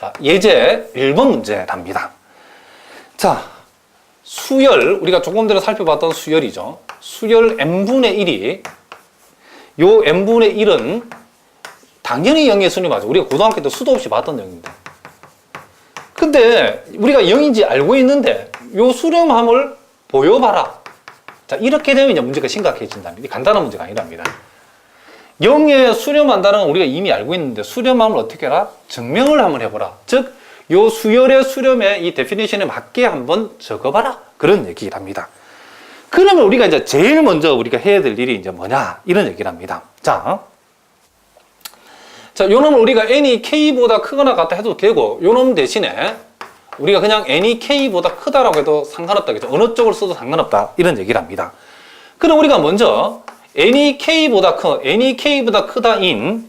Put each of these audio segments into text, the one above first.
자, 예제 1번 문제랍니다. 자, 수열, 우리가 조금 전에 살펴봤던 수열이죠. 수열 n분의 1이, 요 n분의 1은 당연히 0의 수렴하죠. 우리가 고등학교 때 수도 없이 봤던 0인데. 근데 우리가 0인지 알고 있는데 요 수렴함을 보여봐라. 자, 이렇게 되면 이제 문제가 심각해진답니다. 간단한 문제가 아니랍니다. 0에 수렴한다는 건 우리가 이미 알고 있는데 수렴함을 어떻게 해라? 증명을 한번 해보라. 즉, 요 수열의 수렴의 이 데피니션에 맞게 한번 적어봐라. 그런 얘기를 합니다. 그러면 우리가 이제 제일 먼저 우리가 해야 될 일이 이제 뭐냐? 이런 얘기를 합니다. 자, 요 놈을 우리가 n이 k보다 크거나 같다 해도 되고, 요 놈 대신에 우리가 그냥 n이 k보다 크다라고 해도 상관없다. 그죠? 어느 쪽을 써도 상관없다. 이런 얘기를 합니다. 그럼 우리가 먼저 n이 k보다 크다인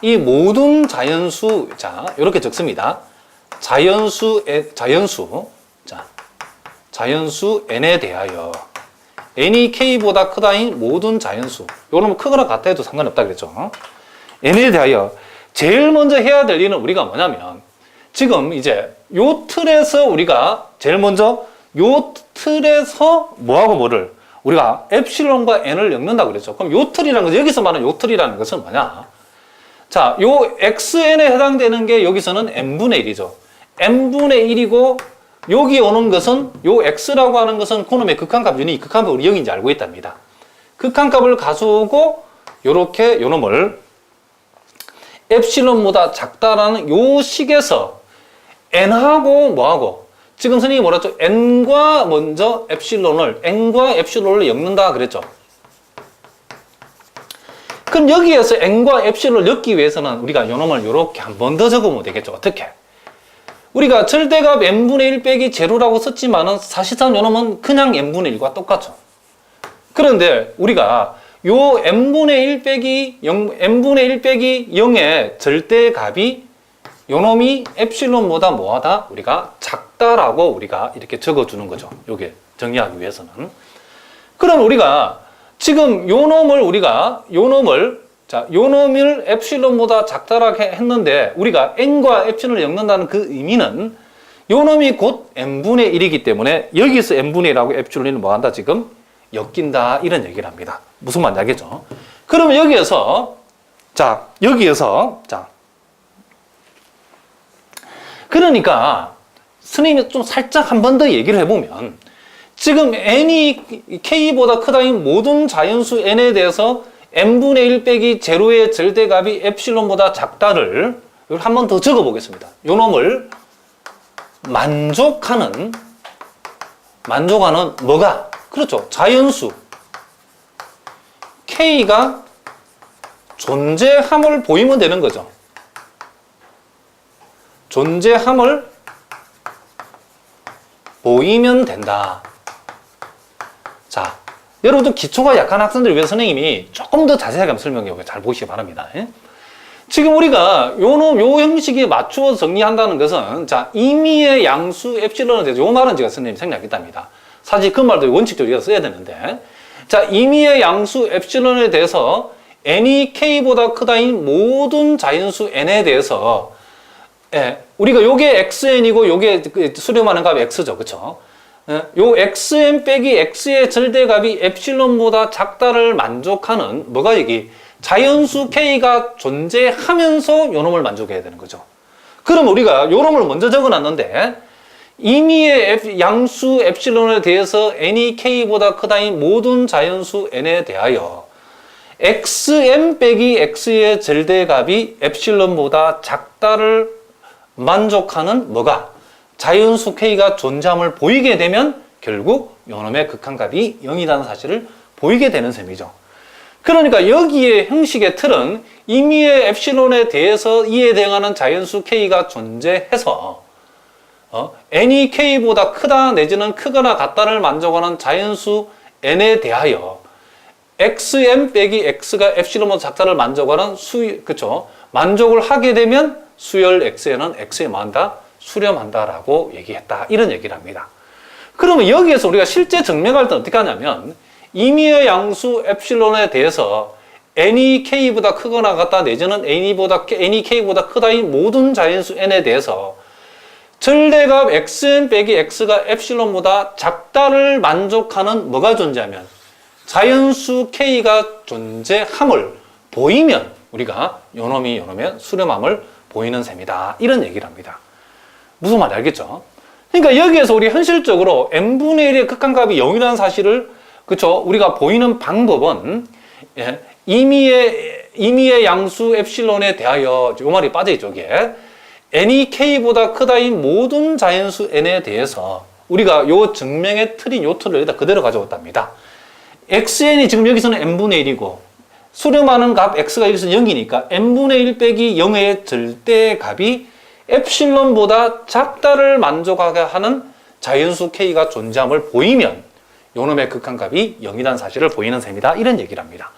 이 모든 자연수, 자, 이렇게 적습니다. 자연수 n에 대하여 n이 k보다 크다인 모든 자연수, 요놈은 크거나 같다 해도 상관없다 그랬죠. n에 대하여 제일 먼저 해야 될 일은 우리가 뭐냐면, 지금 이제 요 틀에서 우리가 제일 먼저 요 틀에서 뭐하고 뭐를 우리가 엡실론과 n을 엮는다 그랬죠. 그럼 요 틀이라는 것은, 여기서 말하는 요 틀이라는 것은 뭐냐? 자, 요 xn에 해당되는 게 여기서는 n분의 1이죠. n분의 1이고 여기 오는 것은 요 x라고 하는 것은 그놈의 극한값, 유니 극한값 우리 0인지 알고 있답니다. 극한값을 가져오고 요렇게 요놈을 엡실론보다 작다라는 요 식에서 n하고 뭐하고, 지금 선생님이 뭐라 했죠? n과 먼저 n과 엡실론을 엮는다 그랬죠. 그럼 여기에서 n과 엡실론을 엮기 위해서는 우리가 요놈을 요렇게 한 번 더 적으면 되겠죠. 어떻게? 우리가 절대값 n분의 1 빼기 제로라고 썼지만은 사실상 요놈은 그냥 n분의 1과 똑같죠. 그런데 우리가 요 n분의 1 빼기 0의 절대값이 요놈이 엡실론보다 뭐하다? 우리가 작다라고 우리가 이렇게 적어주는 거죠. 요게 정리하기 위해서는. 그럼 우리가 지금 요놈을 엡실론보다 작다라고 했는데 우리가 n과 엡실론을 엮는다는 그 의미는 요놈이 곧 n분의 1이기 때문에 여기서 n분의 1하고 엡실론이 뭐한다? 지금 엮인다. 이런 얘기를 합니다. 무슨 말인지 알겠죠? 그러면 여기에서 그러니까 스님이 좀 살짝 한 번 더 얘기를 해보면, 지금 n이 k보다 크다인 모든 자연수 n에 대해서 n분의 1 빼기 제로의 절대값이 엡실론보다 작다를 한 번 더 적어 보겠습니다. 요 놈을 만족하는 뭐가? 그렇죠. 자연수 k가 존재함을 보이면 되는 거죠. 존재함을 보이면 된다. 자, 여러분들 기초가 약한 학생들을 위해서 선생님이 조금 더 자세하게 한번 설명해 보고 잘 보시기 바랍니다. 지금 우리가 요 형식에 맞추어 정리한다는 것은, 자, 임의의 양수 엡실론에 대해서 요 말은 제가 선생님 생략했답니다. 사실 그 말도 원칙적으로 써야 되는데, 자, 임의의 양수 엡실론에 대해서 n이 k보다 크다인 모든 자연수 n에 대해서, 우리가 요게 xn이고 요게 수렴하는 값이 x죠. 그쵸? 요 xn 빼기 x의 절대값이 엡실론보다 작다를 만족하는 뭐가 여기 자연수 k가 존재하면서 요놈을 만족해야 되는 거죠. 그럼 우리가 요놈을 먼저 적어놨는데, 임의의 양수 엡실론에 대해서 n이 k보다 크다인 모든 자연수 n에 대하여 xn 빼기 x의 절대값이 엡실론보다 작다를 만족하는 뭐가? 자연수 k가 존재함을 보이게 되면 결국 요놈의 극한값이 0이라는 사실을 보이게 되는 셈이죠. 그러니까 여기에 형식의 틀은 임의의 엡실론에 대해서 이에 대응하는 자연수 k가 존재해서 n이 k보다 크다 내지는 크거나 같다를 만족하는 자연수 n에 대하여 xn 빼기 x가 엡실론보다 작다를 만족하는 그쵸? 만족을 하게 되면 수열 x에는 x에 뭐한다? 수렴한다라고 얘기했다. 이런 얘기를 합니다. 그러면 여기에서 우리가 실제 증명할 때 어떻게 하냐면, 임의의 양수 엡실론에 대해서 n이 k보다 크거나 같다 내지는 n이 k보다 크다인 모든 자연수 n에 대해서 절대값 xn 빼기 x가 엡실론보다 작다를 만족하는 뭐가 존재하면 자연수 k가 존재함을 보이면 우리가 요놈이 요놈의 수렴함을 보이는 셈이다. 이런 얘기를 합니다. 무슨 말인지 알겠죠? 그러니까 여기에서 우리 현실적으로 n분의 1의 극한값이 0이라는 사실을 그쵸? 우리가 보이는 방법은 임의의 양수 엡실론에 대하여 요 말이 빠져있죠. 여기에 n이 k보다 크다인 모든 자연수 n에 대해서 우리가 요 증명의 틀인 요 틀을 여기다 그대로 가져왔답니다. xn이 지금 여기서는 n분의 1이고 수렴하는 값 x가 여기서는 0이니까 n분의 1 빼기 0의 절대값이 엡실론보다 작다를 만족하게 하는 자연수 k가 존재함을 보이면 요놈의 극한값이 0이라는 사실을 보이는 셈이다. 이런 얘기를 합니다.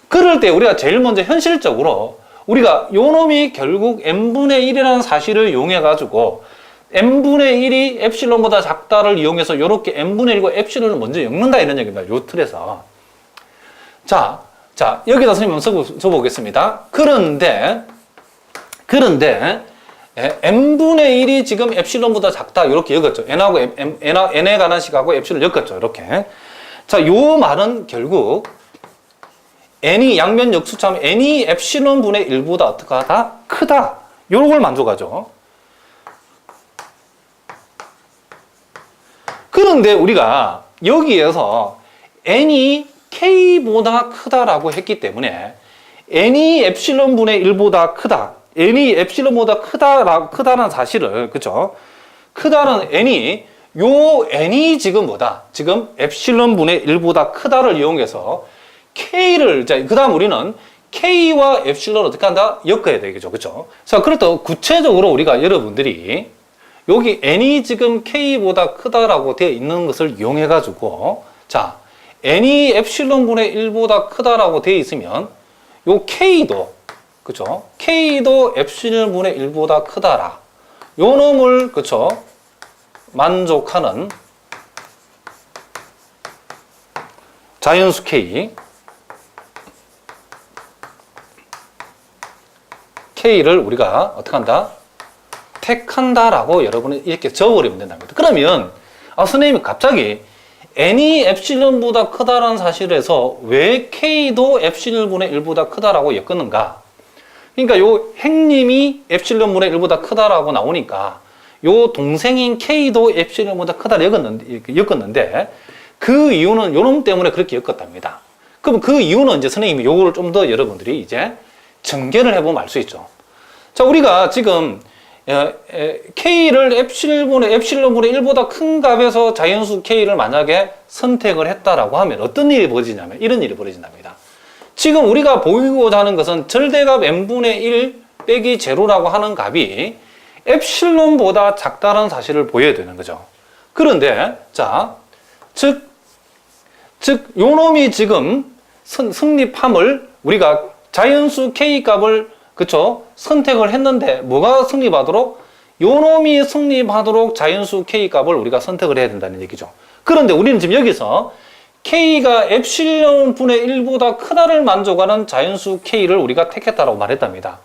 그럴 때 우리가 제일 먼저 현실적으로 우리가 요놈이 결국 n분의 1이라는 사실을 이용해 가지고 n분의 1이 엡실론보다 작다를 이용해서 요렇게 n분의 1과 엡실론을 먼저 엮는다 이런 얘기입니다. 요 틀에서. 자, 여기다 선생님 한번 써보겠습니다. 그런데 n분의 1이 지금 엡실론보다 작다 이렇게 엮었죠. n에 관한 식하고 엡실론 엮었죠. 이렇게. 자, 요 말은 결국 n이 양면 역수차면 n이 엡실론 분의 1보다 어떻게 하다? 크다. 요런 걸 만족하죠. 그런데 우리가 여기에서 n이 k보다 크다라고 했기 때문에 n이 엡실론 분의 1보다 크다. n이 엡실론보다 크다라는 사실을, 그죠? 크다는 n이 지금 뭐다? 지금 엡실론 분의 1보다 크다를 이용해서 k를, 그 다음 우리는 k와 엡실론을 어떻게 한다? 엮어야 되겠죠. 그죠? 자, 그렇다고 구체적으로 우리가 여러분들이 여기 n이 지금 k보다 크다라고 되어 있는 것을 이용해가지고, 자, n이 엡실론 분의 1보다 크다라고 되어 있으면 요 k도, 그쵸? k도 엡실론 분의 1보다 크다라. 요 놈을, 그쵸? 만족하는 자연수 k를 우리가 어떻게 한다? 택한다라고 여러분이 이렇게 적어버리면 된답니다. 그러면 선생님이 갑자기 n이 엡실론보다 크다라는 사실에서 왜 k도 엡실론분의 1보다 크다라고 엮었는가? 그러니까 요 행님이 엡실론분의 1보다 크다라고 나오니까 요 동생인 k도 엡실론보다 크다를 엮었는데 그 이유는 요놈 때문에 그렇게 엮었답니다. 그럼 그 이유는 이제 선생님이 요거를 좀 더 여러분들이 이제 전개를 해보면 알 수 있죠. 자, 우리가 지금 k를 엡실론분의 1보다 큰 값에서 자연수 k를 만약에 선택을 했다라고 하면 어떤 일이 벌어지냐면 이런 일이 벌어진답니다. 지금 우리가 보이고자 하는 것은 절대값 n분의 1 빼기 제로라고 하는 값이 엡실론보다 작다는 사실을 보여야 되는 거죠. 그런데 자, 즉 요놈이 지금 성립함을 우리가 자연수 k 값을 그쵸? 선택을 했는데 뭐가 성립하도록? 요놈이 성립하도록 자연수 k 값을 우리가 선택을 해야 된다는 얘기죠. 그런데 우리는 지금 여기서 k가 엡실론 분의 1보다 크다를 만족하는 자연수 k를 우리가 택했다라고 말했답니다.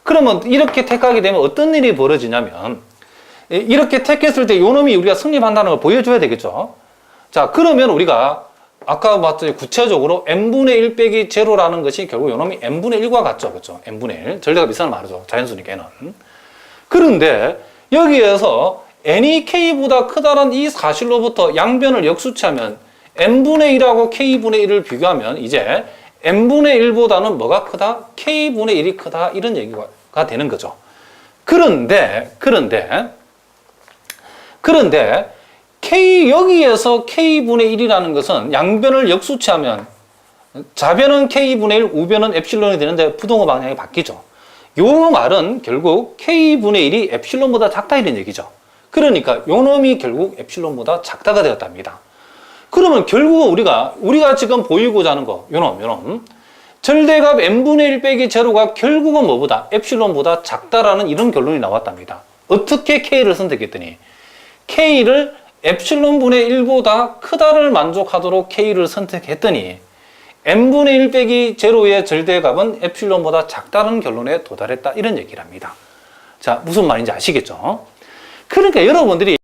그러면 이렇게 택하게 되면 어떤 일이 벌어지냐면 이렇게 택했을 때 요놈이 우리가 성립한다는 걸 보여줘야 되겠죠. 자, 그러면 우리가 아까 봤더니 구체적으로 n분의 1 빼기 제로라는 것이 결국 요놈이 n분의 1과 같죠. 그렇죠? n분의 1. 절대값 이상을 말하죠. 자연수니까 n은. 그런데 여기에서 n이 k보다 크다는 이 사실로부터 양변을 역수치하면 n분의 1하고 k분의 1을 비교하면 이제 n분의 1보다는 뭐가 크다? k분의 1이 크다. 이런 얘기가 되는 거죠. 그런데 여기에서 k분의 1이라는 것은 양변을 역수치하면 좌변은 k분의 1, 우변은 엡실론이 되는데 부동호 방향이 바뀌죠. 요 말은 결국 k분의 1이 엡실론보다 작다 이런 얘기죠. 그러니까 요 놈이 결국 엡실론보다 작다가 되었답니다. 그러면 결국은 우리가 지금 보이고자 하는 거, 요 놈. 절대값 n분의 1 빼기 제로가 결국은 뭐보다? 엡실론보다 작다라는 이런 결론이 나왔답니다. 어떻게 k를 선택했더니 k를 엡실론 분의 1보다 크다를 만족하도록 k를 선택했더니 n분의 1 빼기 제로의 절대값은 에플론보다 작다는 결론에 도달했다. 이런 얘기를 합니다. 자, 무슨 말인지 아시겠죠? 그러니까 여러분들이